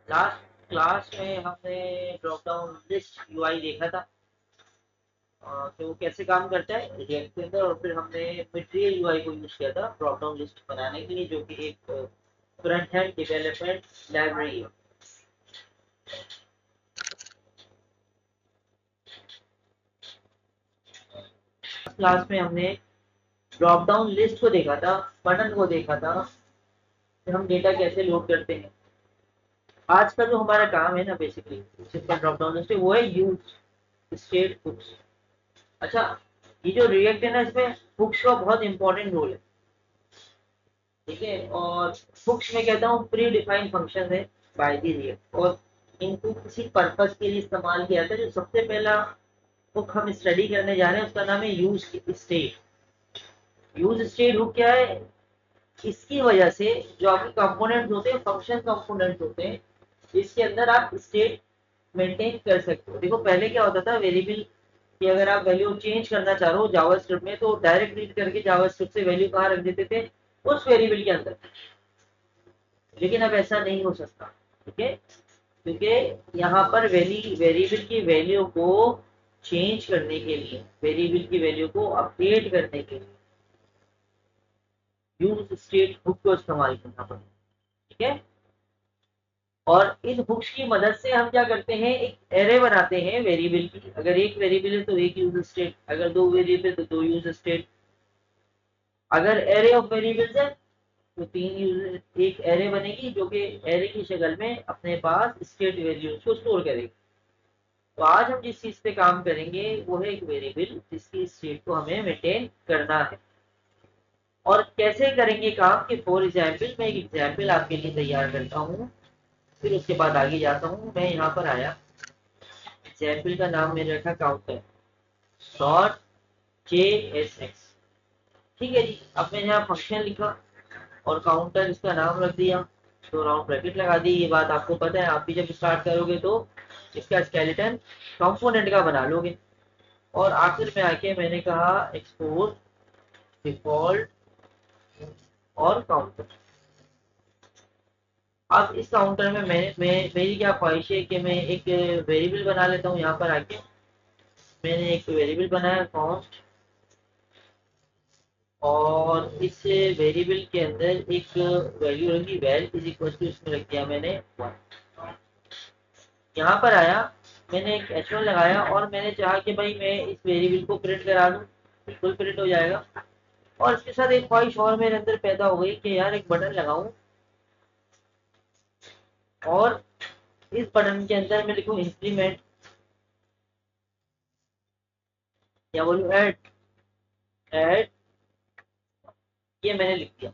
Last class में हमने drop down list UI देखा था कि वो कैसे काम करता है रिएक्ट के अंदर, और फिर हमने मटेरियल यूआई को यूज किया था ड्रॉप डाउन लिस्ट बनाने के लिए, जो कि एक फ्रंट एंड डेवलपमेंट लाइब्रेरी है। क्लास में हमने ड्रॉप डाउन लिस्ट को देखा था, बटन को देखा था, फिर हम डेटा कैसे लोड करते हैं। आज का जो हमारा काम है ना, basically simple drop down list वो है यूज स्टेट हुक्स। अच्छा, ये जो रिएक्ट है ना, इसमें हुक्स का बहुत इंपॉर्टेंट रोल है, ठीक है। और हुक्स में कहता हूँ प्री डिफाइंड फंक्शन है बाय द रिएक्ट, और इनको किसी पर्पस के लिए इस्तेमाल किया जाता है। जो सबसे पहला हुक हम स्टडी करने जा रहे हैं उसका नाम है use state. Use state hook क्या है? इसकी वजह से जो आपके कंपोनेंट्स होते हैं, फंक्शन कंपोनेंट्स होते हैं, इसके अंदर आप स्टेट मेंटेन कर सकते हो। देखो पहले क्या होता था, वेरिएबल कि अगर आप वैल्यू चेंज करना चाह रहे हो जावास्क्रिप्ट में, तो डायरेक्ट रीड करके जावास्क्रिप्ट से वैल्यू कहाँ रख देते थे? उस वेरिएबल के अंदर। लेकिन अब ऐसा नहीं हो सकता, ठीक है, क्योंकि यहाँ पर वेरिएबल की वैल्यू को चेंज करने के लिए, वेरिएबल की वैल्यू को अपडेट करने के लिए यूज स्टेट हुक को इस्तेमाल करना पड़ेगा, ठीक है। और इन हुक्स की मदद से हम क्या करते हैं, एक एरे बनाते हैं वेरिएबल की। अगर एक वेरिएबल है तो एक यूज स्टेट, अगर दो वेरिएबल तो दो यूज स्टेट, अगर एरे ऑफ वेरिएबल्स है तो तीन यूज, एक एरे बनेगी जो कि एरे की शक्ल में अपने पास स्टेट वैल्यूज को स्टोर करेगी। तो आज हम जिस चीज पे काम करेंगे वो है एक वेरिएबल जिसकी स्टेट को हमें मेंटेन करना है। और कैसे करेंगे काम के, फॉर एग्जाम्पल मैं एक एग्जाम्पल आपके लिए तैयार करता हूँ, फिर उसके बाद आगे जाता हूँ। मैं यहाँ पर आया, एग्जाम्पल का नाम मैंने रखा काउंटर डॉट JSX, ठीक है जी। अब मैंने यहाँ फंक्शन लिखा और काउंटर इसका नाम रख दिया, तो राउंड ब्रैकेट लगा दी। ये बात आपको पता है, आप भी जब स्टार्ट करोगे तो इसका स्केलेटन कंपोनेंट का बना लोगे। और आखिर में आके मैंने कहा एक्सपोर्ट डिफॉल्ट और काउंटर। अब इस काउंटर में मेरी क्या ख्वाहिश है कि मैं एक वेरिएबल बना लेता हूँ। यहाँ पर आके मैंने एक वेरिएबल बनाया कॉन्स्ट, और इस वेरिएबल के अंदर एक वैल्यू रखी वैल इज इक्वल टू, इसमें रख दिया मैंने 1। यहाँ पर आया, मैंने एक h1 लगाया और मैंने चाहा कि भाई मैं इस वेरिएबल को प्रिंट करा दूं, बिल्कुल प्रिंट हो जाएगा। और इसके साथ एक ख्वाहिश और मेरे अंदर पैदा हो गई कि यार एक बटन लगाऊं, और इस बटन के अंदर मैं लिखूं इंक्रीमेंट, या बोलूं ऐड, ऐड, ये मैंने लिख दिया।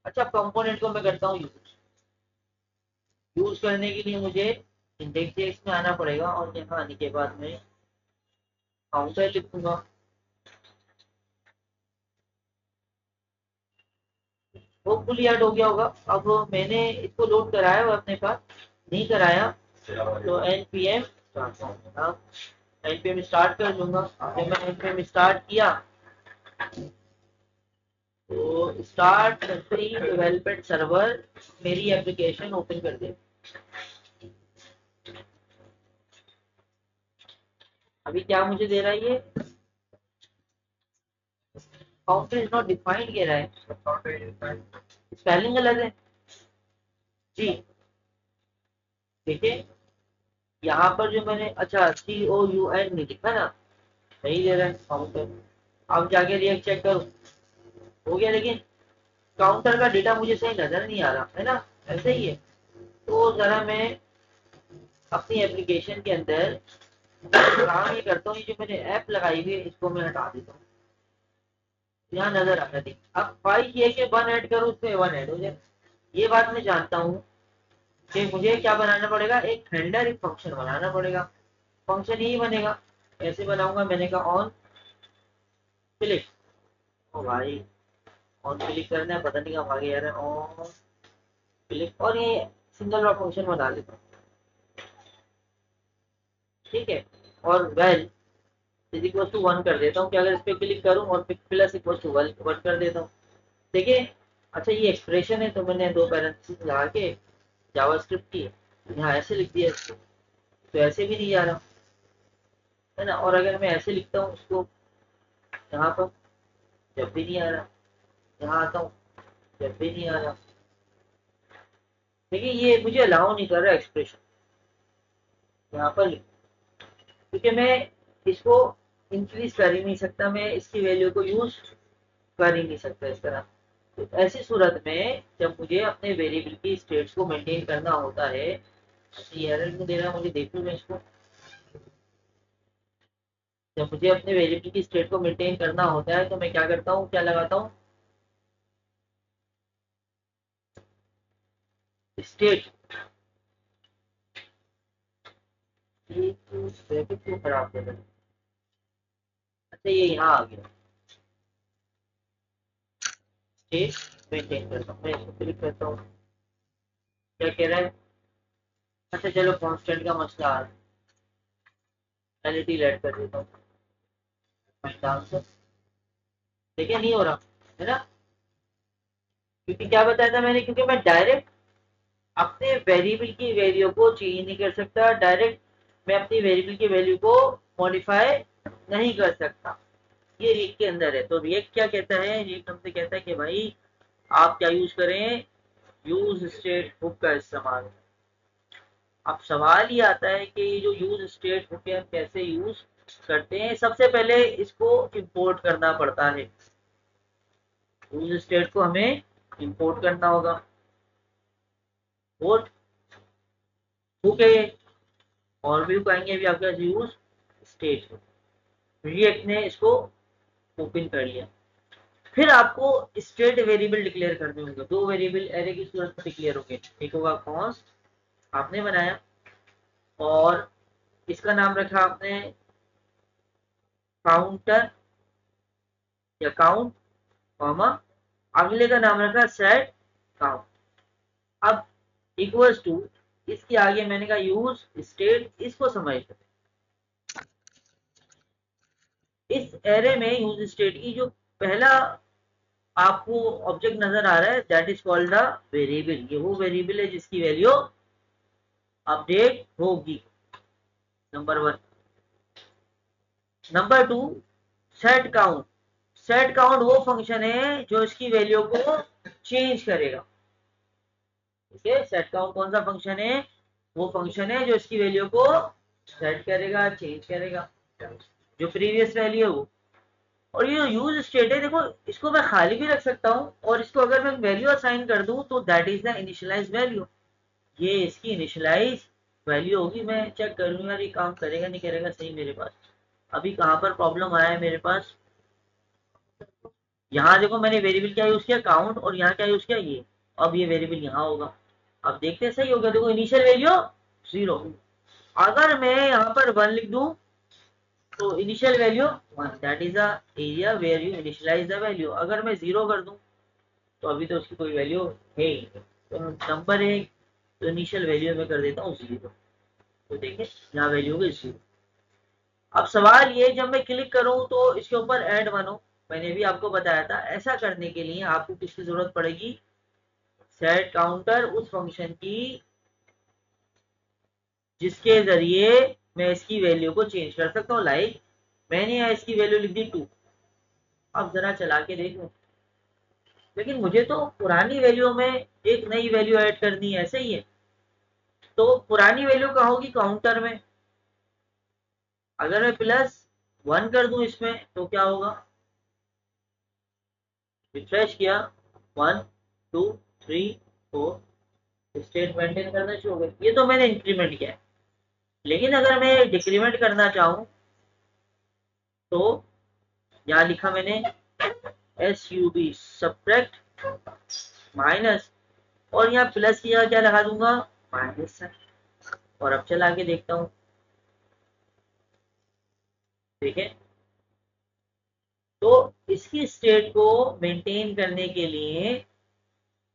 अच्छा, कंपोनेंट को मैं करता हूँ यूज। यूज करने के लिए मुझे इंडेक्स में आना पड़ेगा, और यहाँ आने के बाद मैं काउंटर लिखूंगा। होपफुली ऐड हो गया होगा। अब मैंने इसको लोड कराया हुआ अपने पास, नहीं कराया तो npm स्टार्ट कर दूंगा। जब मैं npm स्टार्ट किया तो स्टार्ट फ्री डेवलपमेंट सर्वर मेरी एप्लीकेशन ओपन कर दे। अभी क्या मुझे दे रहा है ये, काउंटर इज नॉट डिफाइंड कह रहा है, स्पेलिंग गलत है जी। देखिए यहाँ पर जो मैंने, अच्छा COUN नहीं लिखा ना, सही दे रहा है काउंटर। अब जाके रिएक्ट चेक करो, हो गया। लेकिन काउंटर का डेटा मुझे सही नजर नहीं आ रहा है ना, ऐसे ही है। तो जरा मैं अपनी एप्लीकेशन के अंदर काम ये करता हूँ, ये जो मैंने ऐप लगाई हुई है इसको मैं हटा देता हूँ, यहाँ नजर आ रहा है। अब ख्वाहिश ये कि वन ऐड करूँ, उसमें वन ऐड हो जाए। ये बात मैं जानता हूँ कि मुझे क्या बनाना पड़ेगा, एक हैंडलर, एक फंक्शन बनाना पड़ेगा। फंक्शन यही बनेगा, ऐसे बनाऊंगा। मैंने कहा ऑन क्लिक, ओ भाई ऑन क्लिक करना है, पता नहीं कब आगे यार, ऑन क्लिक, और ये सिंगल रॉ फंक्शन बना लेता हूँ, ठीक है। और वेल इज इक्वल टू 1 कर देता हूँ, कि अगर इस पे क्लिक करूँ और प्लस इक्वल टू 1 कर देता हूँ, देखिए। अच्छा, ये एक्सप्रेशन है तो मैंने दो पैरेंथेसिस लगा के जावास्क्रिप्ट की, यहाँ ऐसे लिख दिया इसको, तो ऐसे भी नहीं जा रहा है ना। और अगर मैं ऐसे लिखता हूँ उसको, यहाँ पर जब भी नहीं आ रहा, यहाँ आता हूँ जब भी नहीं आ रहा। देखिए ये मुझे अलाउ नहीं कर रहा एक्सप्रेशन यहाँ पर, क्योंकि मैं इसको इंक्रीज कर ही नहीं सकता, मैं इसकी वैल्यू को यूज कर ही नहीं सकता इस तरह। तो ऐसी सूरत में जब मुझे अपने वेरिएबल की स्टेट्स को मेंटेन करना होता है, ये एरर क्यों दे रहा है मुझे, देखूं मैं इसको। जब मुझे अपने वेरिएबल की स्टेट को मेंटेन करना होता है तो मैं क्या करता हूँ, क्या लगाता हूँ, स्टेट। ये ब्रैकेट क्यों खराब कर रहा है, अच्छा ये यहाँ आ गया, स्टेट मेंटेन करता हूँ। मैं इसको क्लिक करता हूँ, क्या कह रहा है, अच्छा चलो कांस्टेंट का मसला आ रहा है, एलईडी ऐड कर देता हूँ। आंसर देखिए नहीं हो रहा है ना, क्योंकि क्या बताया था मैंने, क्योंकि मैं डायरेक्ट अपने वेरिएबल की वैल्यू को चेंज नहीं कर सकता, डायरेक्ट मैं अपनी वेरिएबल की वैल्यू को मॉडिफाई नहीं कर सकता। ये रिएक्ट के अंदर है। तो रिएक्ट क्या कहता है, रिएक्ट हमसे कहता है कि भाई आप क्या यूज करें, यूज स्टेट हुक का इस्तेमाल। अब सवाल ये आता है कि ये जो यूज स्टेट हुक है हम कैसे यूज करते हैं। सबसे पहले इसको इंपोर्ट करना पड़ता है, यूज स्टेट को हमें इंपोर्ट करना होगा। और हुक है, और भी कहेंगे अभी आपके पास यूज स्टेट, रिएक्ट ने इसको ओपन कर लिया। फिर आपको स्टेट वेरिएबल डिक्लेयर करने होंगे, दो वेरिएबल एरे की सूरत में डिक्लेयर होंगे। एक होगा कॉन्स्ट, आपने बनाया, और इसका नाम रखा आपने काउंटर या काउंट, कॉमा अगले का नाम रखा सेट काउंट। अब इक्वल्स टू, इसके आगे मैंने कहा यूज स्टेट। इसको समझ लो, इस एरे में यूज स्टेट की जो पहला आपको ऑब्जेक्ट नजर आ रहा है, that is called the variable. ये वो वेरिएबल है जिसकी वैल्यू अपडेट होगी, number one. Number two, set count. Set count वो फंक्शन है जो इसकी वैल्यू को चेंज करेगा। ठीक है, सेट काउंट कौन सा फंक्शन है, वो फंक्शन है जो इसकी वैल्यू को सेट करेगा, चेंज करेगा, जो प्रीवियस वैल्यू है वो। और ये यूज स्टेट है, देखो इसको मैं खाली भी रख सकता हूँ, और इसको अगर मैं वैल्यू असाइन कर दूं तो that is the initialize value. ये इसकी इनिशियलाइज वैल्यू होगी। मैं चेक करूंगा यार ये काम करेगा नहीं करेगा सही मेरे पास। अभी कहाँ पर प्रॉब्लम आया है मेरे पास, यहाँ देखो मैंने वेरिएबल क्या यूज किया, काउंट, और यहाँ क्या यूज किया, ये। अब ये वेरिएबल यहाँ होगा, अब देखते हैं सही होगा। देखो इनिशियल वैल्यू 0, अगर मैं यहाँ पर 1 लिख दूं तो initial value 1, that is the area where you initialize the value. अगर मैं 0 कर दूं तो अभी तो उसकी कोई वैल्यू है ही नहीं। तो नंबर है तो इनिशियल वैल्यू में कर देता हूँ 0, तो देखिए यहाँ वैल्यू होगी 0। अब सवाल ये, जब मैं क्लिक करूं तो इसके ऊपर ऐड वन हो, मैंने भी आपको बताया था। ऐसा करने के लिए आपको किसकी जरूरत पड़ेगी, सेट काउंटर उस फंक्शन की जिसके जरिए मैं इसकी वैल्यू को चेंज कर सकता हूँ। लाइक मैंने यहाँ इसकी वैल्यू लिख दी 2, अब जरा चला के देखो, लेकिन मुझे तो पुरानी वैल्यू में एक नई वैल्यू ऐड करनी है, ऐसे ही है। तो पुरानी वैल्यू कहाँ होगी, काउंटर में। अगर मैं +1 कर दूं इसमें तो क्या होगा, रिफ्रेश किया, 1 2 3 4, स्टेट मेंटेन करना शुरू हो गया। ये तो मैंने इंक्रीमेंट किया है, लेकिन अगर मैं डिक्रीमेंट करना चाहूँ तो यहाँ लिखा मैंने SUB, सब्ट्रैक्ट माइनस, और यहाँ प्लस की जगह क्या लगा दूंगा, माइनस। और अब चला के देखता हूँ, ठीक है। तो इसकी स्टेट को मेंटेन करने के लिए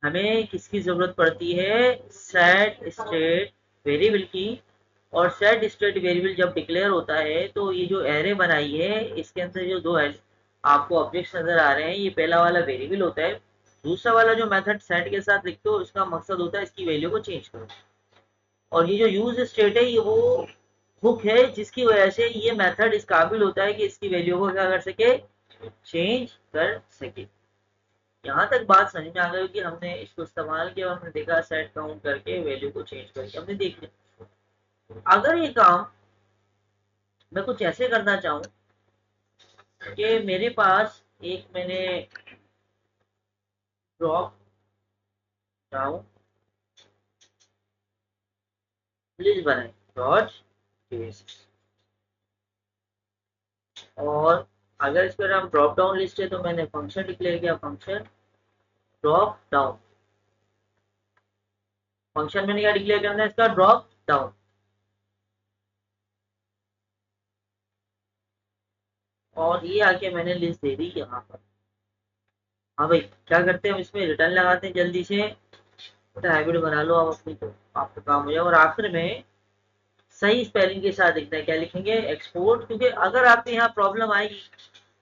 हमें किसकी जरूरत पड़ती है, सेट स्टेट वेरिएबल की। और सेट स्टेट वेरिएबल जब डिक्लेयर होता है तो ये जो एरे बनाई है इसके अंदर जो दो आपको ऑब्जेक्ट्स नजर आ रहे हैं, ये पहला वाला वेरिएबल होता है। दूसरा वाला जो मेथड सेट के साथ लिखते हो इसका मकसद होता है इसकी वैल्यू को चेंज करो। और ये जो यूज स्टेट है ये वो हुक है जिसकी वजह से ये मेथड इस काबिल होता है कि इसकी वैल्यू को क्या कर सके, चेंज कर सके। यहाँ तक बात समझ में आ गई कि हमने इसको इस्तेमाल किया, हमने देखा सेट काउंट करके वैल्यू को चेंज करके हमने देख लिया। अगर ये काम मैं कुछ ऐसे करना चाहूँ कि मेरे पास एक मैंने ड्रॉप डाउन लिस्ट बनाई डॉट केस, और अगर इस पर हम ड्रॉप डाउन लिस्ट है तो मैंने फंक्शन डिक्लेयर किया, फंक्शन ड्रॉप डाउन। फंक्शन मैंने क्या डिक्लेयर करना है इसका, ड्रॉप डाउन। और ये आके मैंने लिस्ट दे दी यहाँ पर। हाँ भाई क्या करते हैं हम इसमें रिटर्न लगाते हैं जल्दी से, हैबिट बना लो आप अपनी, तो आपका काम हो जाए। और आखिर में सही स्पेलिंग के साथ लिखना है, क्या लिखेंगे, एक्सपोर्ट। क्योंकि अगर आपके यहाँ प्रॉब्लम आएगी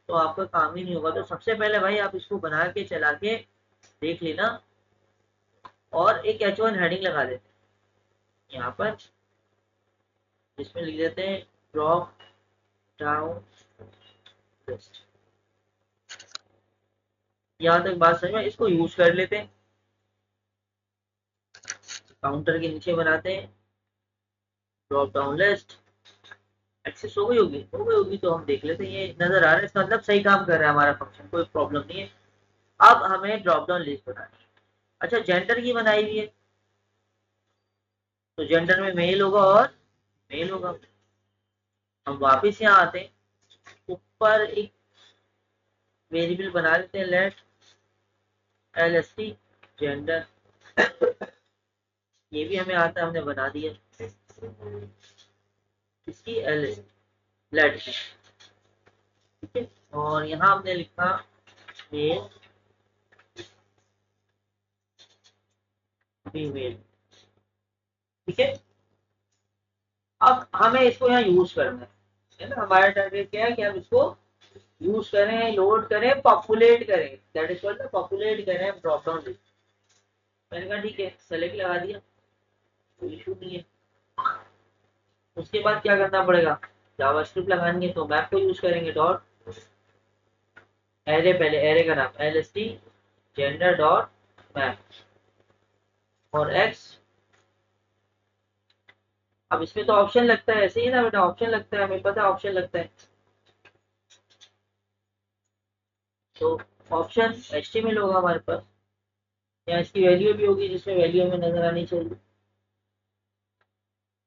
तो आपका काम ही नहीं होगा। तो सबसे पहले भाई आप इसको बना के चला के देख लेना, और एक H1 हेडिंग लगा देते हैं यहाँ पर, इसमें लिख देते हैं ड्रॉप डाउन लिस्ट। यहाँ तक बात समझ में, इसको यूज कर लेते हैं, काउंटर के नीचे बनाते हैं ड्रॉप डाउन लिस्ट। एक्सेस हो गई होगी तो हम देख लेते हैं, ये नजर आ रहा है, इसका मतलब सही काम कर रहा है हमारा फंक्शन, कोई प्रॉब्लम नहीं है। अब हमें ड्रॉप डाउन लिस्ट बनानी है। अच्छा जेंडर की बनाई हुई है, तो जेंडर में मेल होगा और मेल होगा। हम वापस यहाँ आते हैं, ऊपर एक वेरिएबल बना लेते हैं, लेट LST जेंडर। ये भी हमें आता है, हमने बना दिया इसकी LST लेट, ठीक है। और यहाँ हमने लिखा मेल फीमेल, ठीक है। अब हमें इसको यहाँ यूज करना है ना, हमारा टारगेट क्या है कि हम इसको यूज करें, लोड करें, पॉपुलेट करें, दैट इज कॉल्ड पॉपुलेट करें हम ड्रॉप डाउन लिस्ट। मैंने कहा ठीक है, सेलेक्ट लगा दिया, कोई इशू नहीं है। उसके बाद क्या करना पड़ेगा, जावास्क्रिप्ट लगानी है तो मैप को यूज करेंगे, डॉट एरे, पहले एरे का नाम LST जेंडर डॉट मैप और एक्स। अब इसमें तो ऑप्शन लगता है, ऐसे ही ना बेटा, ऑप्शन लगता है, हमें पता है ऑप्शन लगता है। तो ऑप्शन HTML होगा हमारे पास, या इसकी वैल्यू भी होगी जिसमें वैल्यू हमें नजर आनी चाहिए।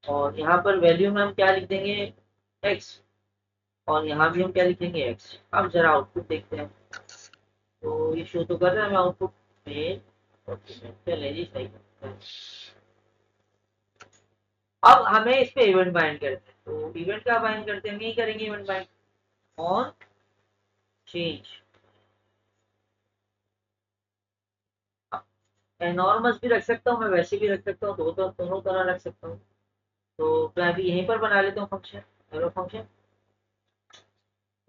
और यहाँ पर वैल्यू में हम क्या लिख देंगे, एक्स, और यहाँ भी हम क्या लिखेंगे, एक्स। अब जरा आउटपुट देखते हैं, तो ये शो तो कर रहा है हमें आउटपुट में, चलिए जी सही करते हैं। अब हमें इस पे इवेंट बाइंड करते हैं, तो इवेंट का बाइंड करते हैं, हम यही करेंगे event bind on change. Enormous भी रख सकता हूँ मैं, वैसे भी रख सकता हूँ, दोनों तरह रख सकता हूँ। तो मैं अभी यहीं पर बना लेता हूँ फंक्शन, एरो फंक्शन।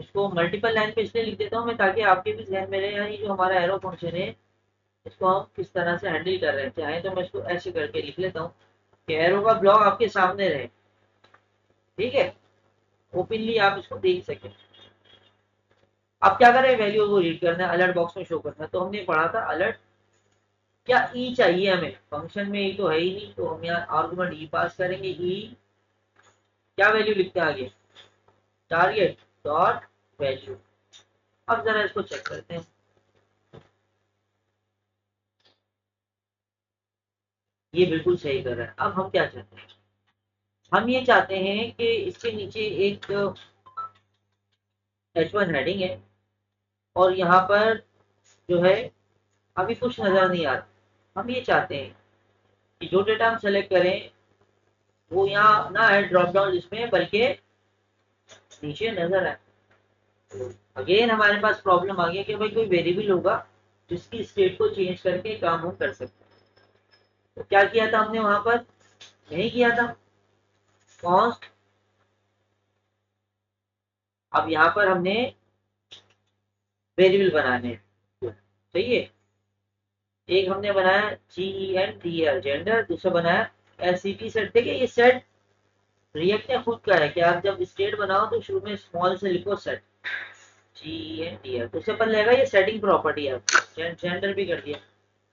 इसको मल्टीपल लाइन पे इसलिए लिख देता हूँ मैं, ताकि आपके भी ध्यान में रहे यार ये जो हमारा एरो फंक्शन है इसको हम किस तरह से हैंडल कर रहे हैं। चाहे तो मैं इसको ऐसे करके लिख लेता हूँ कि एरो का ब्लॉक आपके सामने रहे, ठीक है, ओपनली आप इसको देख सकें। अब क्या करें, वैल्यू को रीड करना है, अलर्ट बॉक्स में शो करना है। तो हमने पढ़ा था अलर्ट, क्या ई चाहिए हमें, फंक्शन में ई तो है ही नहीं, तो हम यहाँ आर्गुमेंट ई पास करेंगे। ई क्या वैल्यू लिखते हैं आगे, टारगेट डॉट वैल्यू। अब जरा इसको चेक करते हैं, ये बिल्कुल सही कर रहा है। अब हम क्या चाहते हैं, हम ये चाहते हैं कि इसके नीचे एक H1 हेडिंग है, और यहाँ पर जो है अभी कुछ नजर नहीं आ रहा। हम ये चाहते हैं कि जो डेटा हम सेलेक्ट करें वो यहाँ ना है ड्रॉप डाउन लिस्ट में, बल्कि नीचे नजर आए। अगेन हमारे पास प्रॉब्लम आ गया कि भाई कोई वेरिएबल होगा जिसकी स्टेट को चेंज करके काम हम कर सकते हैं। तो क्या किया था हमने वहां पर, नहीं किया था कॉन्स्ट। अब यहाँ पर हमने वेरिएबल बनाने हैं, सही है। एक हमने बनाया GENDR जेंडर, दूसरा बनाया एससीपी सेट, देखिए ये सेट रिएक्ट ने खुद का है कि आप जब स्टेट बनाओ तो शुरू में स्मॉल से लिखो सेट, GENDR, तो उससे पहले लगेगा ये सेटिंग प्रॉपर्टी है, जेंडर भी कर दिया।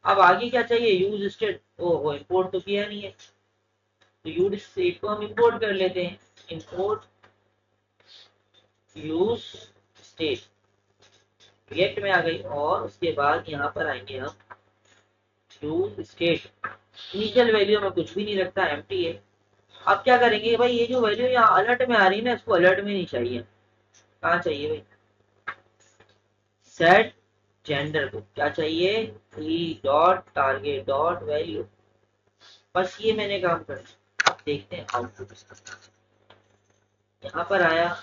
अब आगे क्या चाहिए, यूज स्टेट, ओहो इंपोर्ट तो किया नहीं है, तो यूज स्टेट को हम इंपोर्ट कर लेते हैं, इंपोर्ट यूज स्टेट रिएक्ट में आ गई, और उसके बाद यहाँ पर आएंगे हम यूज स्टेट, इनिशियल वैल्यू में कुछ भी नहीं रखता, एम्प्टी है। अब क्या करेंगे भाई, ये जो वैल्यू यहाँ अलर्ट में आ रही है ना, इसको अलर्ट में नहीं चाहिए, कहाँ चाहिए भाई, सेट जेंडर को क्या चाहिए, E dot target dot value, बस ये मैंने काम करना। अब देखते हैं आउटपुट इसका, यहाँ पर आया,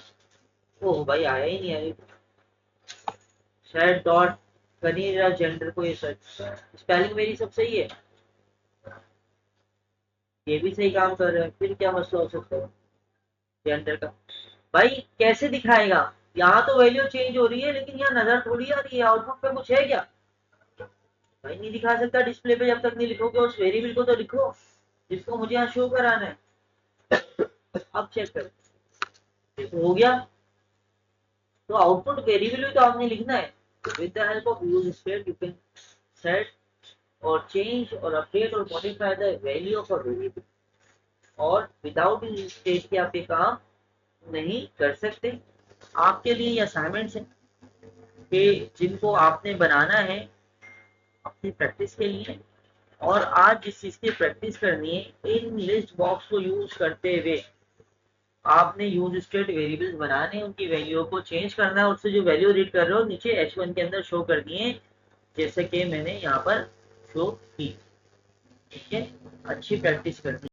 ओह भाई आया ही नहीं, आया सेट डॉट कर नहीं रहा जेंडर को, ये सेट, स्पेलिंग मेरी सब सही है, ये भी सही काम कर रहे हैं, फिर क्या मसला हो सकता है जेंडर का, भाई कैसे दिखाएगा, यहाँ तो वैल्यू चेंज हो रही है लेकिन यहाँ नजर थोड़ी आ रही है, आउटपुट पे कुछ है क्या, भाई नहीं दिखा सकता डिस्प्ले पे जब तक नहीं लिखोगे, उस वेरिएबल को तो लिखो जिसको मुझे यहाँ शो कराना है। अब चेक कर, देखो हो गया, तो आउटपुट वेरिएबल भी तो आपने लिखना है, with the help of use state you can set और चेंज और अपडेट और modify the value of a variable, और विदाउट यूज स्टेट के आप ये काम नहीं कर सकते। आपके लिए असाइनमेंट्स है कि जिनको आपने बनाना है अपनी प्रैक्टिस के लिए, और आज जिस चीज की प्रैक्टिस करनी है, इन लिस्ट बॉक्स को यूज करते हुए आपने यूज स्टेट वेरिएबल्स बनाने, उनकी वैल्यू को चेंज करना है, उससे जो वैल्यू रीड कर रहे हो नीचे H1 के अंदर शो करनी है, जैसे कि मैंने यहाँ पर शो की। ठीक है, अच्छी प्रैक्टिस करनी